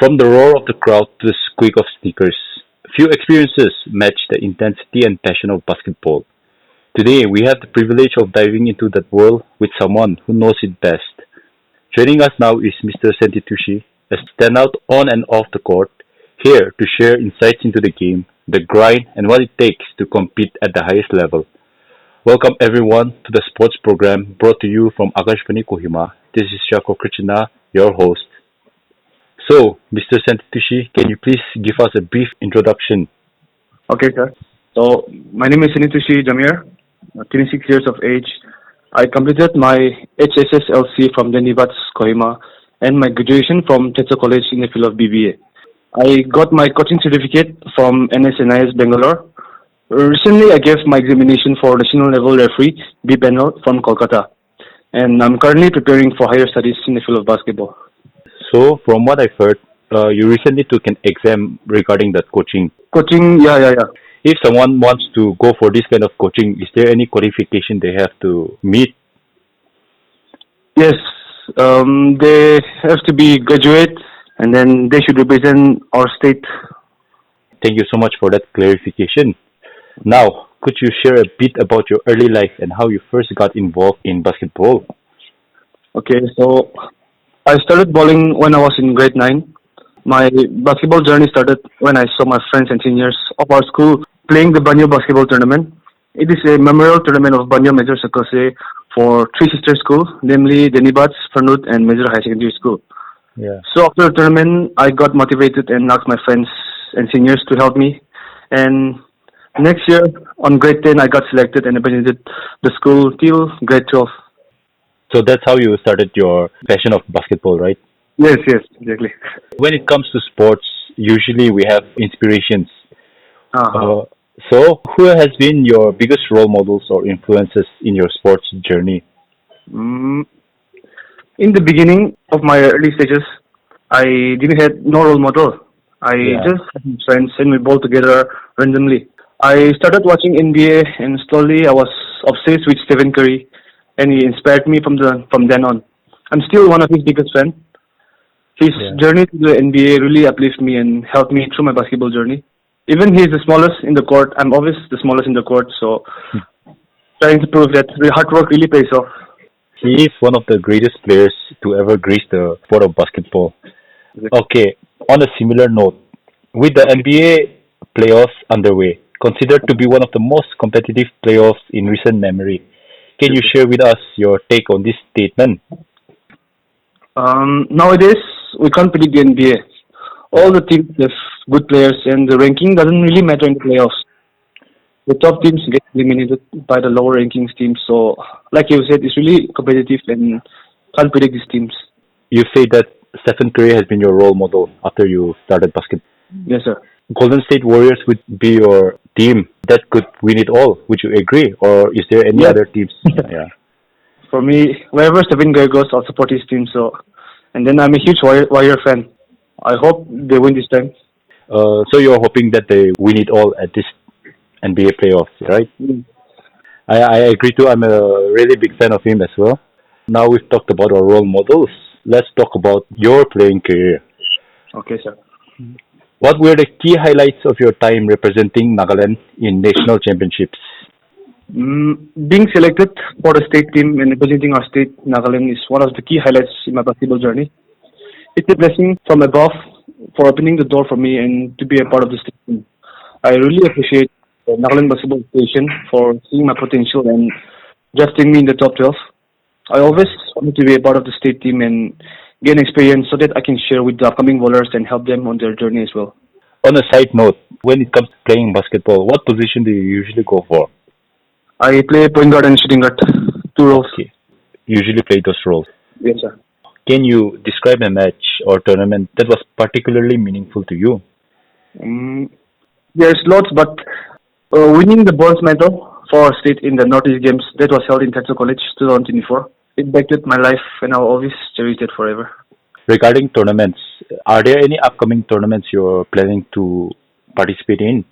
From the roar of the crowd to the squeak of sneakers, few experiences match the intensity and passion of basketball. Today, we have the privilege of diving into that world with someone who knows it best. Joining us now is Mr. Sentitushi, a standout on and off the court, here to share insights into the game, the grind, and what it takes to compete at the highest level. Welcome everyone to the sports program brought to you from Akashvani Kohima. This is Shihrakho Krichena, your host. So, Mr. Sentitoshi, can you please give us a brief introduction? Okay, sir. So, my name is Senitushi Jamir, 26 years of age. I completed my HSSLC from Kohima and my graduation from Tetsu College in the field of BBA. I got my coaching certificate from NSNIS Bangalore. Recently, I gave my examination for national level referee B panel from Kolkata, and I'm currently preparing for higher studies in the field of basketball. So, from what I've heard, you recently took an exam regarding that coaching. Coaching, yeah. If someone wants to go for this kind of coaching, is there any qualification they have to meet? Yes, they have to be graduate, and then they should represent our state. Thank you so much for that clarification. Now, could you share a bit about your early life and how you first got involved in basketball? Okay, so I started bowling when I was in grade 9. My basketball journey started when I saw my friends and seniors of our school playing the Banyo basketball tournament. It is a memorial tournament of Banyo Major Sakase for three sister schools, namely Denibats, Fernwood, and Major High Secondary School. Yeah. So after the tournament, I got motivated and asked my friends and seniors to help me. And next year, on grade 10, I got selected and represented the school till grade 12. So that's how you started your passion of basketball, right? Yes, exactly. When it comes to sports, usually we have inspirations. So, who has been your biggest role models or influences in your sports journey? In the beginning of my early stages, I didn't have no role model. I just had friends and we ball together randomly. I started watching NBA and slowly I was obsessed with Stephen Curry, and he inspired me from then on. I'm still one of his biggest fans. His journey to the NBA really uplifted me and helped me through my basketball journey. Even he's the smallest in the court, I'm always the smallest in the court, so trying to prove that the hard work really pays off. He is one of the greatest players to ever grace the sport of basketball. Okay, on a similar note, with the NBA playoffs underway, considered to be one of the most competitive playoffs in recent memory, can you share with us your take on this statement? Nowadays, we can't predict the NBA. All the teams have good players and the ranking doesn't really matter in the playoffs. The top teams get eliminated by the lower rankings teams. So, like you said, it's really competitive and can't predict these teams. You say that Stephen Curry has been your role model after you started basketball. Yes, sir. Golden State Warriors would be your team that could win it all. Would you agree? Or is there any other teams? Yeah. For me, wherever Stephen Curry goes, I'll support his team. And then I'm a huge Warrior fan. I hope they win this time. So you're hoping that they win it all at this NBA playoffs, right? Mm. I agree too. I'm a really big fan of him as well. Now we've talked about our role models. Let's talk about your playing career. Okay, sir. What were the key highlights of your time representing Nagaland in national championships? Being selected for the state team and representing our state, Nagaland, is one of the key highlights in my basketball journey. It's a blessing from above for opening the door for me and to be a part of the state team. I really appreciate the Nagaland Basketball Association for seeing my potential and drafting me in the top 12. I always wanted to be a part of the state team and gain experience so that I can share with the upcoming bowlers and help them on their journey as well. On a side note, when it comes to playing basketball, what position do you usually go for? I play point guard and shooting guard, two roles. Okay. Usually play those roles. Yes, sir. Can you describe a match or tournament that was particularly meaningful to you? There's lots, but winning the bronze medal for our state in the Northeast Games that was held in Tetsu College 2024, it impacted my life and I'll always cherish it forever. Regarding tournaments, are there any upcoming tournaments you're planning to participate in?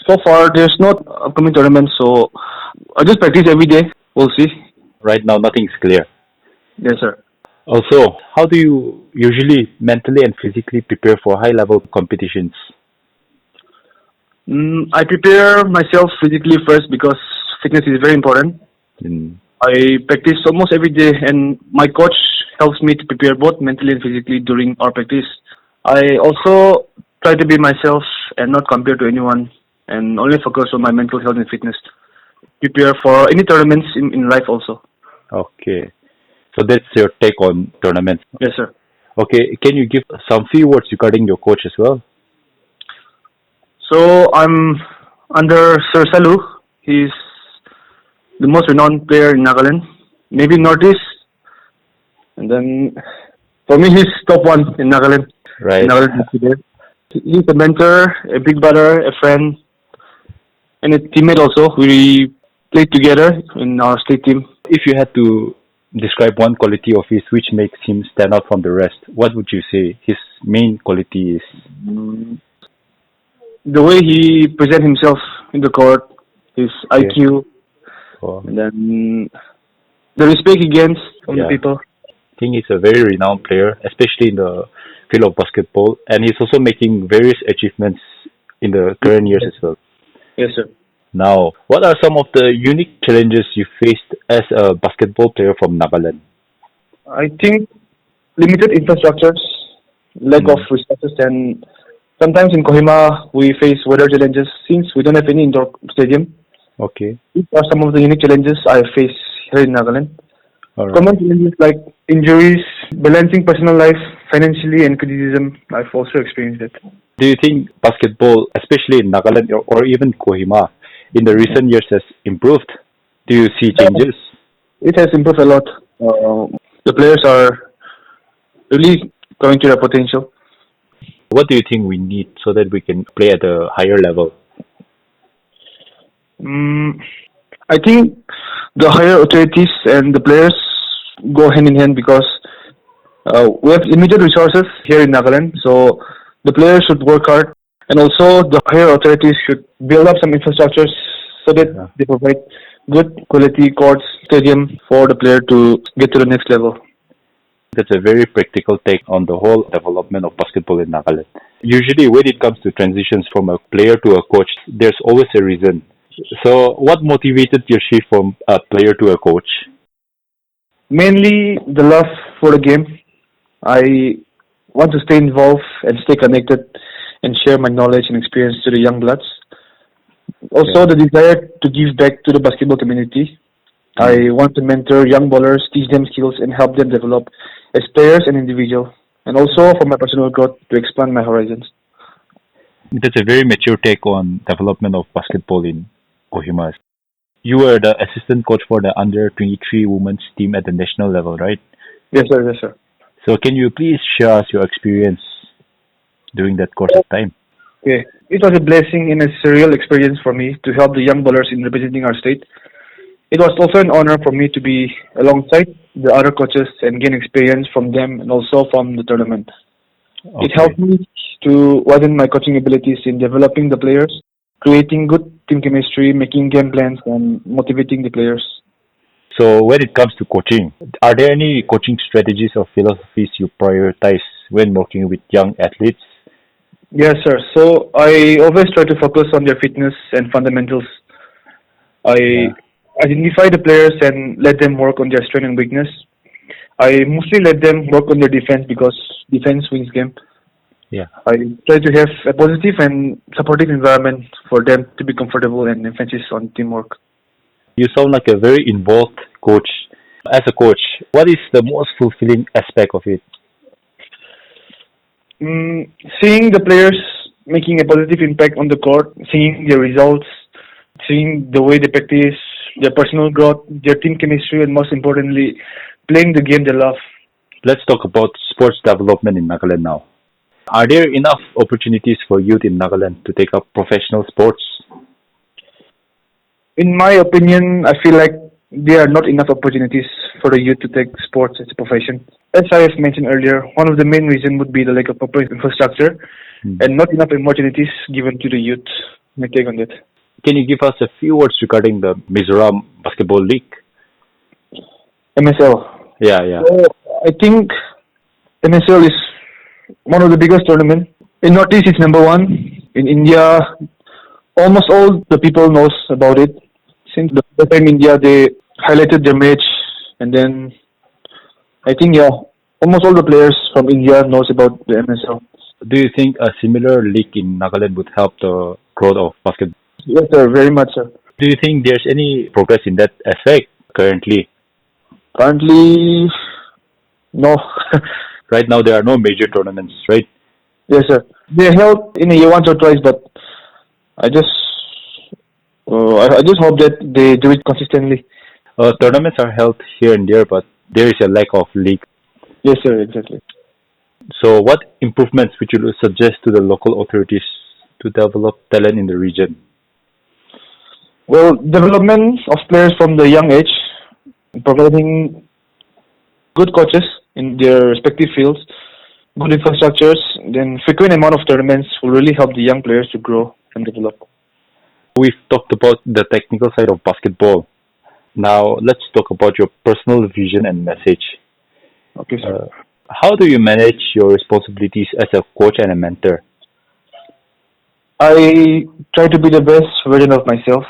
So far, there's no upcoming tournament, so I just practice every day. We'll see. Right now, nothing is clear. Yes, sir. Also, how do you usually mentally and physically prepare for high-level competitions? I prepare myself physically first because fitness is very important. Mm. I practice almost every day, and my coach helps me to prepare both mentally and physically during our practice. I also try to be myself and not compare to anyone, and only focus on my mental health and fitness. Prepare for any tournaments in life also. Okay. So that's your take on tournaments. Yes, sir. Okay, can you give some few words regarding your coach as well? So I'm under Sir Saloo. He's the most renowned player in Nagaland, maybe Northeast. And then for me, he's top one in Nagaland. Right. Nagaland. He's a mentor, a big brother, a friend, and a teammate also. We played together in our state team. If you had to describe one quality of his which makes him stand out from the rest, what would you say his main quality is? The way he presents himself in the court, his IQ, and then the respect he gains from the people. I think he's a very renowned player, especially in the field of basketball, and he's also making various achievements in the current years as well. Yes, sir. Now, what are some of the unique challenges you faced as a basketball player from Nagaland? I think limited infrastructures, lack of resources, and sometimes in Kohima we face weather challenges since we don't have any indoor stadium. Okay. These are some of the unique challenges I face here in Nagaland. All right. Common challenges like injuries, balancing personal life financially, and criticism. I've also experienced it. Do you think basketball, especially in Nagaland or even Kohima, in the recent years has improved? Do you see changes? It has improved a lot. The players are really coming to their potential. What do you think we need so that we can play at a higher level? I think the higher authorities and the players go hand in hand because we have limited resources here in Nagaland, so the players should work hard, and also the higher authorities should build up some infrastructures so that they provide good quality courts, stadium for the player to get to the next level. That's a very practical take on the whole development of basketball in Nagaland. Usually when it comes to transitions from a player to a coach, there's always a reason. So what motivated your shift from a player to a coach? Mainly the love for the game. I want to stay involved and stay connected and share my knowledge and experience to the young bloods. Also the desire to give back to the basketball community. I want to mentor young ballers, teach them skills, and help them develop as players and individuals. And also for my personal growth to expand my horizons. That's a very mature take on development of basketball in Kohima. You were the assistant coach for the under-23 women's team at the national level, right? Yes, sir. Yes, sir. So can you please share us your experience during that course of time? Okay. It was a blessing and a surreal experience for me to help the young ballers in representing our state. It was also an honor for me to be alongside the other coaches and gain experience from them and also from the tournament. Okay. It helped me to widen my coaching abilities in developing the players, creating good team chemistry, making game plans, and motivating the players. So when it comes to coaching, are there any coaching strategies or philosophies you prioritize when working with young athletes? Yes, sir. So I always try to focus on their fitness and fundamentals. I identify the players and let them work on their strength and weakness. I mostly let them work on their defense because defense wins game. Yeah. I try to have a positive and supportive environment for them to be comfortable and emphasis on teamwork. You sound like a very involved coach. As a coach, what is the most fulfilling aspect of it? Seeing the players making a positive impact on the court, seeing their results, seeing the way they practice, their personal growth, their team chemistry, and most importantly, playing the game they love. Let's talk about sports development in Nagaland now. Are there enough opportunities for youth in Nagaland to take up professional sports? In my opinion, I feel like there are not enough opportunities for the youth to take sports as a profession. As I have mentioned earlier, one of the main reasons would be the lack of proper infrastructure and not enough opportunities given to the youth. My take on that. Can you give us a few words regarding the Mizoram Basketball League? MSL. Yeah. So, I think MSL is one of the biggest tournaments. In Northeast, it's number one. In India, almost all the people knows about it. Since the first time India, they highlighted their match, and then I think almost all the players from India knows about the MSL. Do you think a similar league in Nagaland would help the growth of basketball? Yes, sir. Very much, sir. Do you think there's any progress in that aspect currently? Currently, no. Right now, there are no major tournaments, right? Yes, sir. They held in a year once or twice, but I just, I just hope that they do it consistently. Tournaments are held here and there, but there is a lack of league. Yes, sir. Exactly. So, what improvements would you suggest to the local authorities to develop talent in the region? Well, development of players from the young age, providing good coaches in their respective fields, good infrastructures, then frequent amount of tournaments will really help the young players to grow and develop. We've talked about the technical side of basketball. Now, let's talk about your personal vision and message. Okay, sir. How do you manage your responsibilities as a coach and a mentor? I try to be the best version of myself.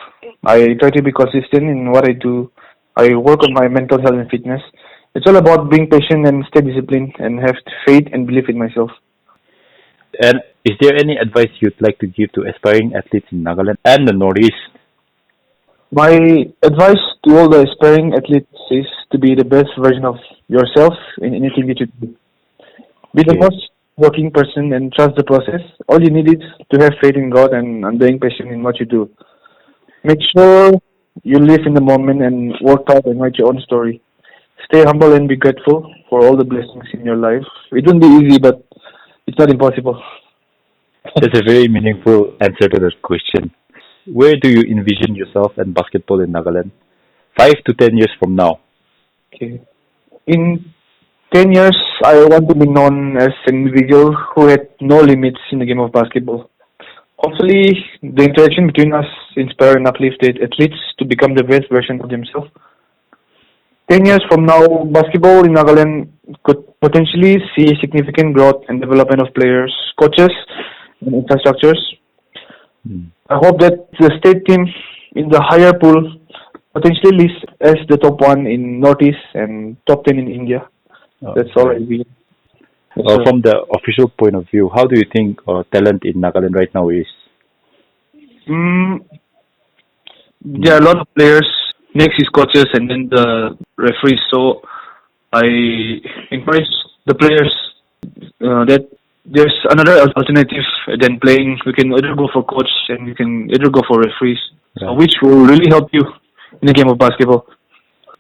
I try to be consistent in what I do. I work on my mental health and fitness. It's all about being patient and stay disciplined and have faith and belief in myself. And is there any advice you'd like to give to aspiring athletes in Nagaland and the Northeast? My advice to all the aspiring athletes is to be the best version of yourself in anything that you do. Be the most working person and trust the process. All you need is to have faith in God and being patient in what you do. Make sure you live in the moment and work hard and write your own story. Stay humble and be grateful for all the blessings in your life. It won't be easy, but it's not impossible. That's a very meaningful answer to that question. Where do you envision yourself and basketball in Nagaland 5 to 10 years from now? Okay. In 10 years, I want to be known as an individual who had no limits in the game of basketball. Hopefully, the interaction between us inspire and uplift athletes to become the best version of themselves. 10 years from now, basketball in Nagaland could potentially see significant growth and development of players, coaches, and infrastructures. I hope that the state team in the higher pool potentially lists as the top one in Northeast and top 10 in India. That's all I mean. From the official point of view, how do you think talent in Nagaland right now is? There are a lot of players. Next is coaches and then the referees. So I encourage the players that there's another alternative than playing. We can either go for coach and we can either go for referees, which will really help you in the game of basketball.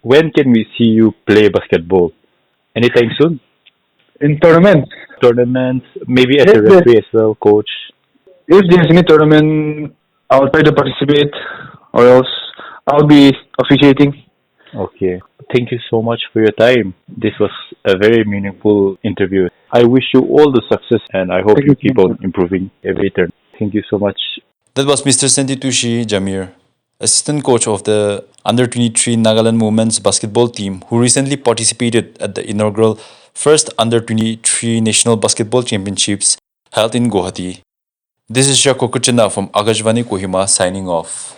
When can we see you play basketball? Anytime soon? In tournaments? Tournaments, maybe as a referee as well, coach. If there's any tournament, I'll try to participate or else I'll be officiating. Okay. Thank you so much for your time. This was a very meaningful interview. I wish you all the success and I hope you keep on improving every turn. Thank you so much. That was Mr. Sentitoshi Jamir, assistant coach of the Under-23 Nagaland Women's Basketball team, who recently participated at the inaugural first Under-23 National Basketball Championships held in Guwahati. This is Shihrakho Krichena from Akashvani Kohima signing off.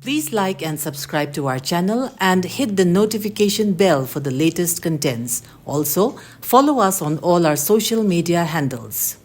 Please like and subscribe to our channel and hit the notification bell for the latest contents. Also, follow us on all our social media handles.